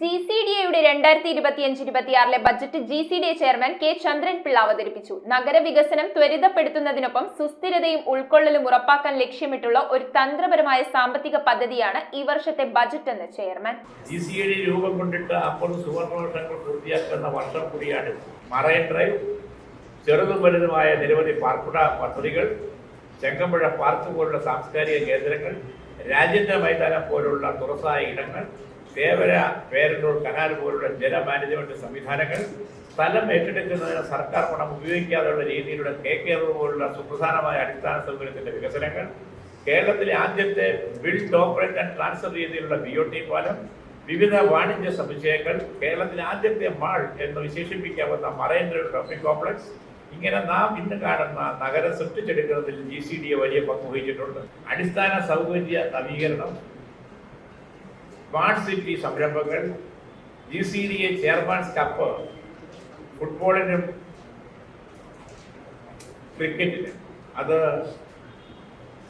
GCDAയുടെ 2025-26 budget GCDA chairman K Chandran Pillai അവതരിപ്പിച്ചു. നഗരവികസനം ത്വരിതപ്പെടുത്തുന്നതിനൊപ്പം സുസ്ഥിരതയും ഉൾക്കൊള്ളലും ഉറപ്പാക്കാൻ ലക്ഷ്യമിട്ടുള്ള ഒരു തന്ത്രപരമായ സാമ്പത്തിക പദ്ധതിയാണ് ഈ വർഷത്തെ ബജറ്റ് എന്ന് ചെയർമാൻ. GCD രൂപം കൊണ്ടിട്ട് 50 സുവർണവർഷങ്ങൾ പൂർത്തിയാക്കുന്ന വർഷം കൂടിയാണ്. മറൈൻ ഡ്രൈവ്, ചെറുതും വലുതുമായ നിരവധി പാർപ്പിട പദ്ധതികൾ, ചെങ്കമ്പുഴ പാർക്ക് പോലുള്ള സാംസ്കാരിക കേന്ദ്രങ്ങൾ, രാജ്യത്തെ മൈതാനം പോലുള്ള തുറസായ ഇടങ്ങൾ, തേവര പേരൂർ കനാൽ പോലുള്ള ജല മാനേജ്മെന്റ് സംവിധാനങ്ങൾ, സ്ഥലം ഏറ്റെടുക്കുന്നതിന് സർക്കാർ പണം ഉപയോഗിക്കാതെയുള്ള രീതിയിലുള്ള KK പോലുള്ള സുപ്രധാനമായ അടിസ്ഥാന സൗകര്യത്തിന്റെ വികസനങ്ങൾ, കേരളത്തിലെ ആദ്യത്തെ ബിൽഡ് ഓപ്പറേറ്റ് ആൻഡ് ട്രാൻസ്ഫർ രീതിയിലുള്ള BOT പാലം, വിവിധ വാണിജ്യ സമുച്ചയങ്ങൾ, കേരളത്തിലെ ആദ്യത്തെ മാൾ എന്ന് വിശേഷിപ്പിക്കാവുന്ന മറൈൻ ഡ്രൈവ് ഷോപ്പിംഗ് കോംപ്ലക്സ്, ഇങ്ങനെ നാം ഇന്ന് കാണുന്ന നഗരം സൃഷ്ടിച്ചെടുക്കുന്നതിൽ GCDA വലിയ പങ്ക് വഹിച്ചിട്ടുണ്ട്. അടിസ്ഥാന സൗകര്യ നവീകരണം, സ്മാർട്ട് സിറ്റി സംരംഭങ്ങൾ, GCDA ചെയർമാൻസ് കപ്പ്, ഫുട്ബോളിനും ക്രിക്കറ്റിനും, അത്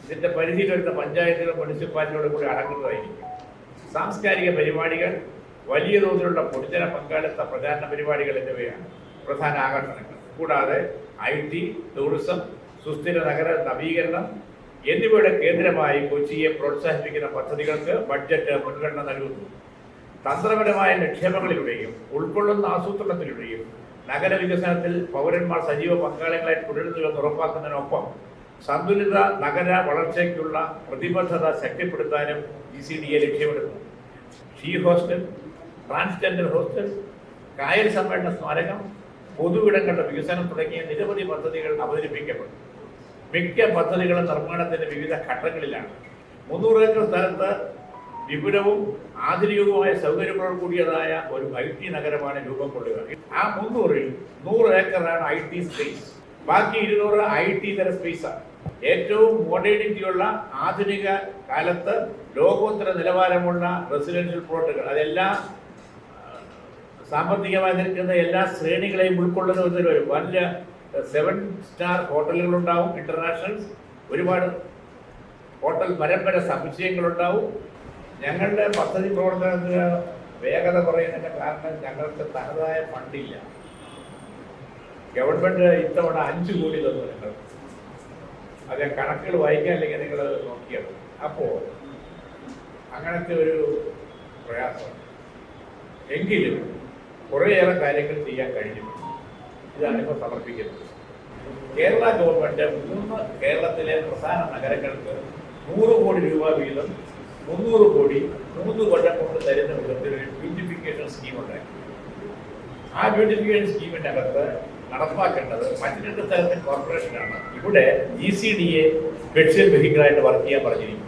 ഇതിന്റെ പരിധിയിൽ വരുന്ന പഞ്ചായത്തുകളും മുനിസിപ്പാലിറ്റികളും കൂടി അടങ്ങുന്നതായിരിക്കും. സാംസ്കാരിക പരിപാടികൾ, വലിയ തോതിലുള്ള പൊതുജന പങ്കാളിത്ത പ്രചാരണ പരിപാടികൾ എന്നിവയാണ് പ്രധാന ആകർഷണങ്ങൾ. കൂടാതെ IT, ടൂറിസം, സുസ്ഥിര നഗര നവീകരണം എന്നിവയുടെ കേന്ദ്രമായി കൊച്ചിയെ പ്രോത്സാഹിപ്പിക്കുന്ന പദ്ധതികൾക്ക് ബഡ്ജറ്റ് മുൻഗണന നൽകുന്നു. തന്ത്രപരമായ നിക്ഷേപങ്ങളിലൂടെയും ഉൾക്കൊള്ളുന്ന ആസൂത്രണത്തിലൂടെയും നഗരവികസനത്തിൽ പൗരന്മാർ സജീവ പങ്കാളികളായി തുടരുന്നുവെന്ന് ഉറപ്പാക്കുന്നതിനൊപ്പം സന്തുലിത നഗര വളർച്ചയ്ക്കുള്ള പ്രതിബദ്ധത ശക്തിപ്പെടുത്താനും GCDA ലക്ഷ്യമിടുന്നു. ഷീ ഹോസ്റ്റൽ, ട്രാൻസ്ജെൻഡർ ഹോസ്റ്റൽ, കായൽ സമ്മേളന സ്മാരകം, പൊതുവിടങ്ങളുടെ വികസനം തുടങ്ങിയ നിരവധി പദ്ധതികൾ അവതരിപ്പിക്കപ്പെടും. മിക്ക പദ്ധതികളും നിർമ്മാണത്തിന്റെ വിവിധ ഘട്ടങ്ങളിലാണ്. 300 ഏക്കർ സ്ഥലത്ത് വിപുലവും ആധുനികവുമായ സൗകര്യങ്ങളോട് കൂടിയതായ ഒരു IT നഗരമാണ് രൂപം കൊള്ളുക. ആ 300-ൽ 100 ഏക്കറാണ് IT സ്പേസ്, ബാക്കി 200 IT തര സ്പേസാണ്. ഏറ്റവും മോഡേണിറ്റിയുള്ള ആധുനിക കാലത്ത് ലോകോത്തര നിലവാരമുള്ള റെസിഡൻഷ്യൽ പ്ലോട്ടുകൾ, അതെല്ലാം സാമ്പത്തികമായി നിൽക്കുന്ന എല്ലാ ശ്രേണികളെയും ഉൾക്കൊള്ളുന്ന വിധത്തിൽ വരും. വലിയ 7 സ്റ്റാർ ഹോട്ടലുകളുണ്ടാവും, ഇന്റർനാഷണൽസ്, ഒരുപാട് ഹോട്ടൽ പരമ്പര സമുച്ചയങ്ങളുണ്ടാവും. ഞങ്ങളുടെ പദ്ധതി പ്രവർത്തനത്തിന് വേഗത കുറയുന്നതിൻ്റെ കാരണം ഞങ്ങൾക്ക് തനതായ ഫണ്ടില്ല. ഗവൺമെന്റ് ഇത്തവണ 5 കോടി തന്നു ഞങ്ങൾ. അത് കണക്കുകൾ വായിക്കാൻ അല്ലെങ്കിൽ നിങ്ങൾ നോക്കിയത്. അപ്പോൾ അങ്ങനത്തെ ഒരു പ്രയാസമാണ്. എങ്കിലും കുറേയേറെ കാര്യങ്ങൾ ചെയ്യാൻ കഴിഞ്ഞിട്ടുണ്ട്. ഇതാണ് ഇപ്പോൾ സമർപ്പിക്കുന്നത്. കേരള ഗവൺമെന്റ് 3 കേരളത്തിലെ പ്രധാന നഗരങ്ങൾക്ക് 100 കോടി രൂപ വീതം 300 കോടി 3 കൊല്ലം കൊണ്ട് തരുന്ന വിധത്തിൽ ഒരു ബ്യൂട്ടിഫിക്കേഷൻ സ്കീം ഉണ്ടാക്കി. ആ ബ്യൂട്ടിഫിക്കേഷൻ സ്കീമിൻ്റെ അകത്ത് നടപ്പാക്കേണ്ടത് മറ്റു 2 തരത്തിൽ കോർപ്പറേഷനാണ്. ഇവിടെ GCDA സ്പെഷ്യൽ വെഹിക്കിളായിട്ട് വർക്ക് ചെയ്യാൻ പറഞ്ഞിരിക്കുന്നു.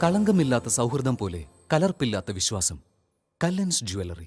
കളങ്കമില്ലാത്ത സൗഹൃദം പോലെ കലർപ്പില്ലാത്ത വിശ്വാസം. കല്ലൻസ് ജ്വല്ലറി.